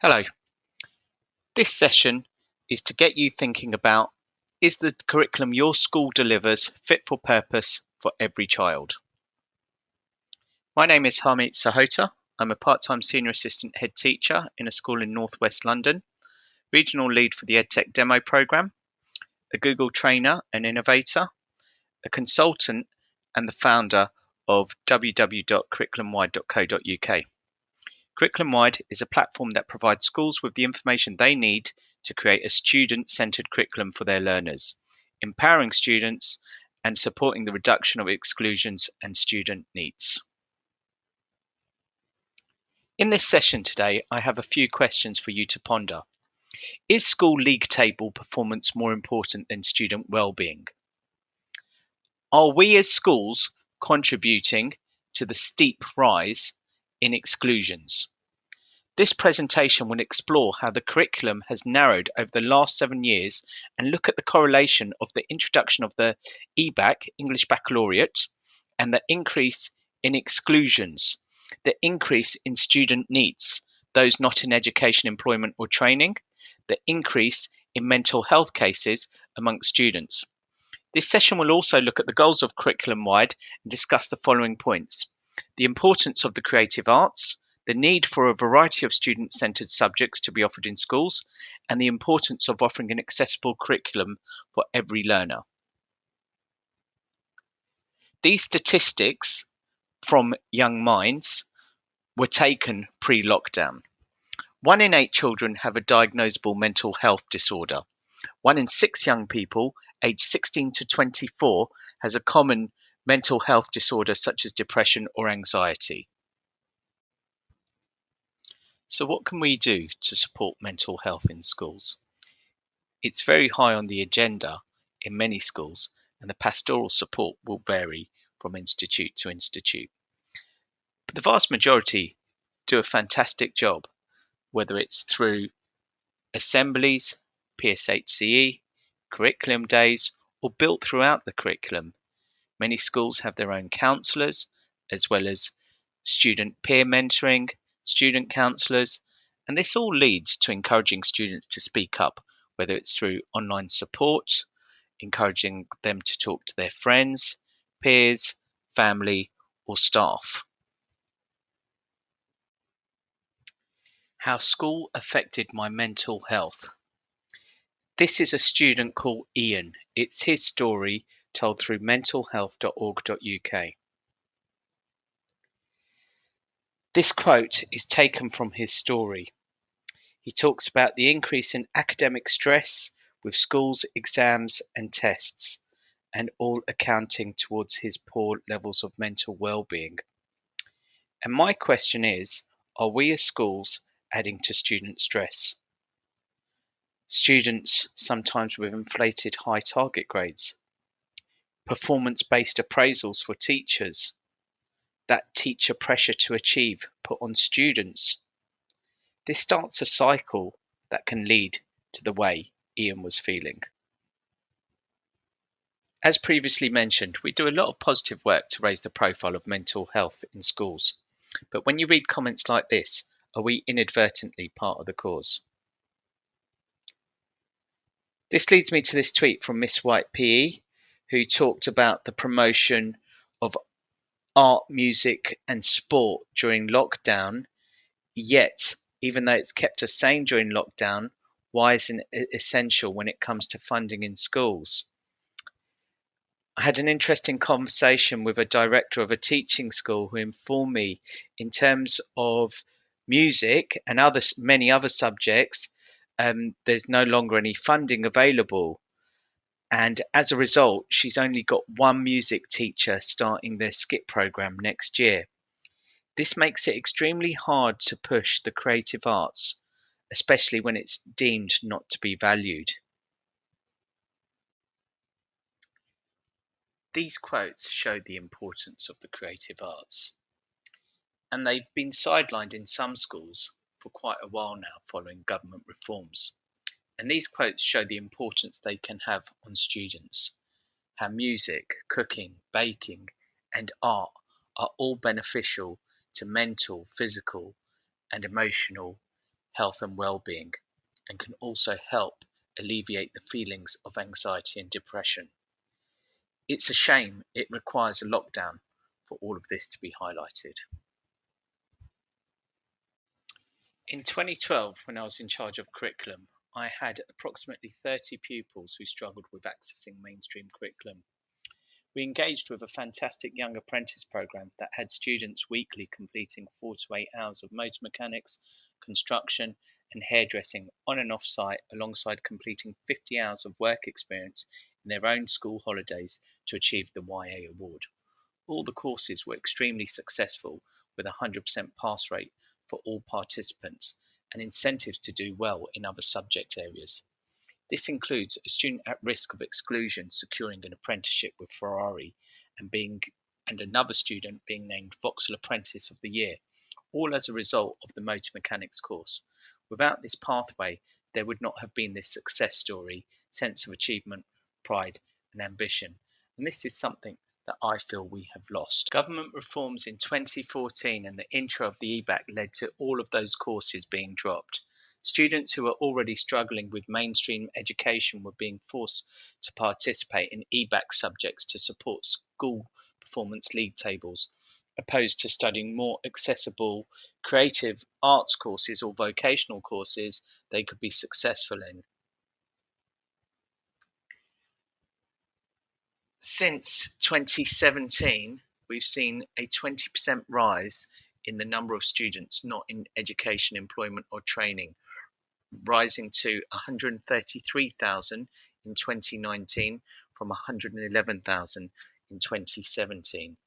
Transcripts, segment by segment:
Hello. This session is to get you thinking about, is the curriculum your school delivers fit for purpose for every child? My name is Harmeet Sahota. I'm a part-time senior assistant head teacher in a school in northwest London, regional lead for the EdTech demo program, a Google trainer and innovator, a consultant and the founder of www.curriculumwide.co.uk. CurriculumWide is a platform that provides schools with the information they need to create a student-centered curriculum for their learners, empowering students and supporting the reduction of exclusions and student needs. In this session today, I have a few questions for you to ponder. Is school league table performance more important than student well-being? Are we as schools contributing to the steep rise in exclusions? This presentation will explore how the curriculum has narrowed over the last 7 years and look at the correlation of the introduction of the EBacc, English Baccalaureate, and the increase in exclusions, the increase in student needs, those not in education, employment or training, the increase in mental health cases amongst students. This session will also look at the goals of CurriculumWide and discuss the following points: the importance of the creative arts, the need for a variety of student-centered subjects to be offered in schools, and the importance of offering an accessible curriculum for every learner. These statistics from Young Minds were taken pre-lockdown. 1 in 8 children have a diagnosable mental health disorder. 1 in 6 young people aged 16 to 24 has a common mental health disorder such as depression or anxiety. So what can we do to support mental health in schools? It's very high on the agenda in many schools, and the pastoral support will vary from institute to institute. But the vast majority do a fantastic job, whether it's through assemblies, PSHCE, curriculum days, or built throughout the curriculum. Many schools have their own counsellors, as well as student peer mentoring, student counsellors, and this all leads to encouraging students to speak up, whether it's through online support, encouraging them to talk to their friends, peers, family, or staff. How school affected my mental health. This is a student called Ian. It's his story told through mentalhealth.org.uk. This quote is taken from his story. He talks about the increase in academic stress with schools, exams and tests, and all accounting towards his poor levels of mental well-being. And my question is, are we as schools adding to student stress? Students sometimes with inflated high target grades, performance-based appraisals for teachers, that teacher pressure to achieve put on students. This starts a cycle that can lead to the way Ian was feeling. As previously mentioned, we do a lot of positive work to raise the profile of mental health in schools. But when you read comments like this, are we inadvertently part of the cause? This leads me to this tweet from Miss White PE, who talked about the promotion of art, music and sport during lockdown. Yet, even though it's kept us sane during lockdown, why isn't it essential when it comes to funding in schools? I had an interesting conversation with a director of a teaching school who informed me in terms of music and many other subjects, there's no longer any funding available. And as a result, she's only got one music teacher starting their skip program next year. This makes it extremely hard to push the creative arts, especially when it's deemed not to be valued. These quotes show the importance of the creative arts, and they've been sidelined in some schools for quite a while now following government reforms. And these quotes show the importance they can have on students, how music, cooking, baking, and art are all beneficial to mental, physical, and emotional health and well-being, and can also help alleviate the feelings of anxiety and depression. It's a shame it requires a lockdown for all of this to be highlighted. In 2012, when I was in charge of curriculum, I had approximately 30 pupils who struggled with accessing mainstream curriculum. We engaged with a fantastic young apprentice program that had students weekly completing 4 to 8 hours of motor mechanics, construction, and hairdressing on and off site, alongside completing 50 hours of work experience in their own school holidays to achieve the YA award. All the courses were extremely successful, with a 100% pass rate for all participants and incentives to do well in other subject areas. This includes a student at risk of exclusion securing an apprenticeship with Ferrari and another student being named Vauxhall Apprentice of the Year, all as a result of the motor mechanics course. Without this pathway, there would not have been this success story, sense of achievement, pride, and ambition. And this is something that I feel we have lost. Government reforms in 2014 and the intro of the EBacc led to all of those courses being dropped. Students who were already struggling with mainstream education were being forced to participate in EBacc subjects to support school performance league tables, opposed to studying more accessible creative arts courses or vocational courses they could be successful in. Since 2017, we've seen a 20% rise in the number of students not in education, employment, or training, rising to 133,000 in 2019 from 111,000 in 2017.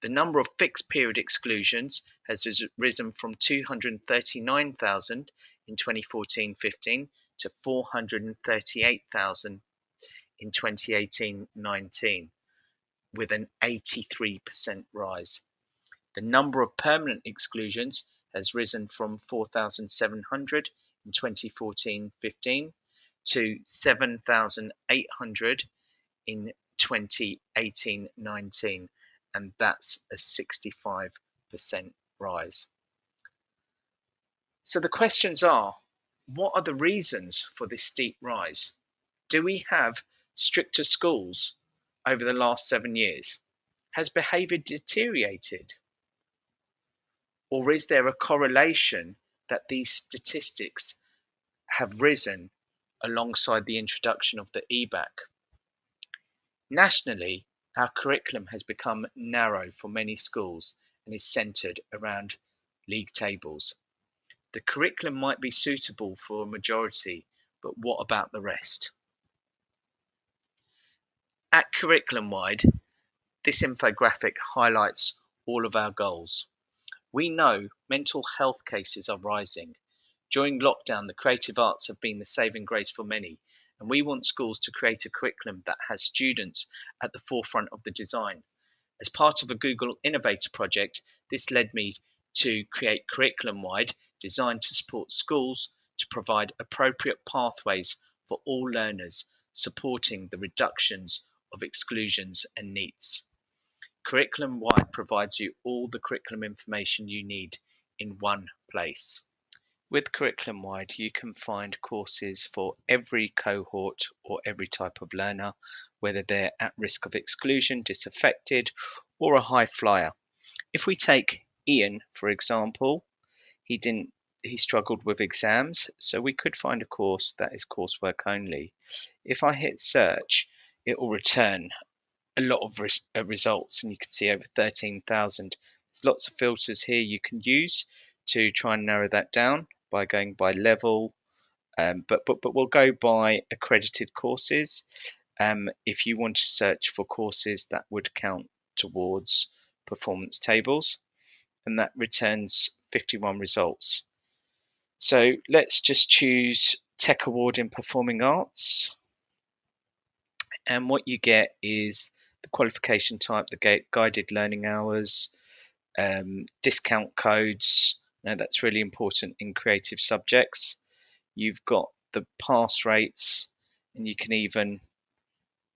The number of fixed period exclusions has risen from 239,000 in 2014-15 to 438,000 in 2018-19, with an 83% rise. The number of permanent exclusions has risen from 4,700 in 2014-15 to 7,800 in 2018-19, and that's a 65% rise. So the questions are, what are the reasons for this steep rise? Do we have stricter schools over the last 7 years? Has behaviour deteriorated? Or is there a correlation that these statistics have risen alongside the introduction of the EBacc? Nationally, our curriculum has become narrow for many schools and is centred around league tables. The curriculum might be suitable for a majority, but what about the rest? At CurriculumWide, this infographic highlights all of our goals. We know mental health cases are rising. During lockdown, the creative arts have been the saving grace for many, and we want schools to create a curriculum that has students at the forefront of the design. As part of a Google Innovator project, this led me to create CurriculumWide, designed to support schools to provide appropriate pathways for all learners, supporting the reductions of exclusions and NEETs. CurriculumWide provides you all the curriculum information you need in one place. With CurriculumWide, you can find courses for every cohort or every type of learner, whether they're at risk of exclusion, disaffected, or a high flyer. If we take Ian, for example, he struggled with exams, so we could find a course that is coursework only. If I hit search, it will return a lot of results, and you can see over 13,000. There's lots of filters here you can use to try and narrow that down by going by level, but we'll go by accredited courses. If you want to search for courses that would count towards performance tables, and that returns 51 results. So let's just choose Tech Award in Performing Arts, and what you get is the qualification type, the guided learning hours, discount codes. Now that's really important in creative subjects. You've got the pass rates, and you can even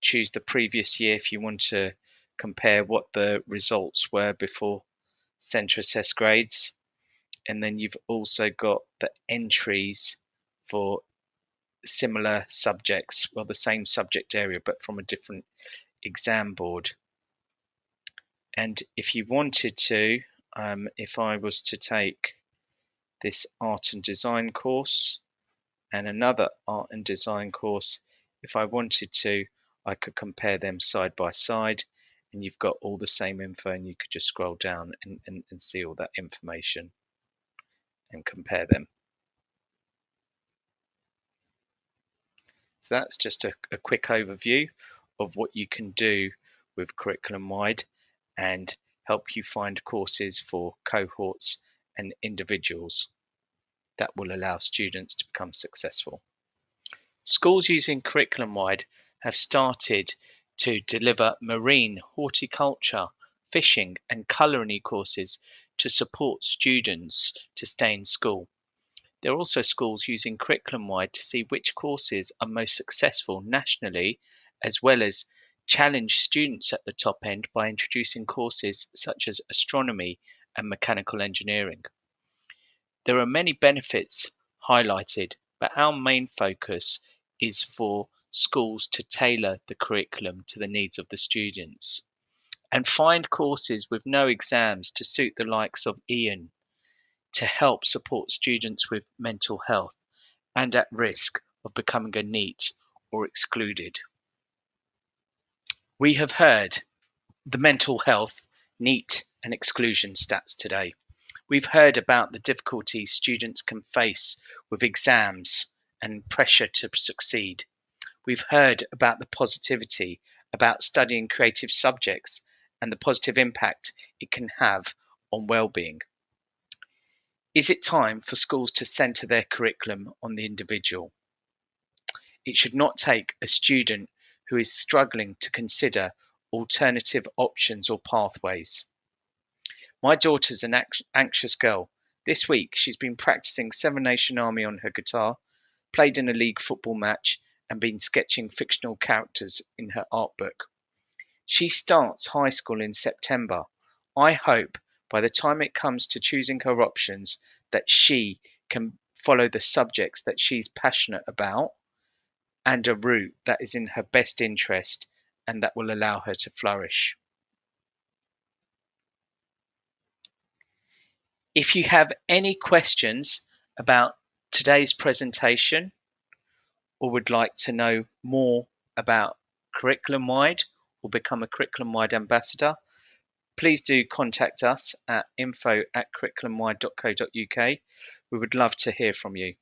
choose the previous year if you want to compare what the results were before centre assessed grades. And then you've also got the entries for similar subjects, well, the same subject area, but from a different exam board. And if you wanted to, if I was to take this art and design course and another art and design course, if I wanted to, I could compare them side by side, and you've got all the same info, and you could just scroll down and see all that information and compare them. So that's just a quick overview of what you can do with CurriculumWide and help you find courses for cohorts and individuals that will allow students to become successful. Schools using CurriculumWide have started to deliver marine, horticulture, fishing and culinary courses to support students to stay in school. There are also schools using CurriculumWide to see which courses are most successful nationally, as well as challenge students at the top end by introducing courses such as astronomy and mechanical engineering. There are many benefits highlighted, but our main focus is for schools to tailor the curriculum to the needs of the students and find courses with no exams to suit the likes of Ian, to help support students with mental health and at risk of becoming a NEET or excluded. We have heard the mental health, NEET and exclusion stats today. We've heard about the difficulties students can face with exams and pressure to succeed. We've heard about the positivity about studying creative subjects and the positive impact it can have on well-being. Is it time for schools to centre their curriculum on the individual? It should not take a student who is struggling to consider alternative options or pathways. My daughter's an anxious girl. This week she's been practicing Seven Nation Army on her guitar, played in a league football match, and been sketching fictional characters in her art book. She starts high school in September. I hope by the time it comes to choosing her options that she can follow the subjects that she's passionate about and a route that is in her best interest and that will allow her to flourish. If you have any questions about today's presentation or would like to know more about CurriculumWide or become a CurriculumWide ambassador, please do contact us at info@curriculumwide.co.uk. We would love to hear from you.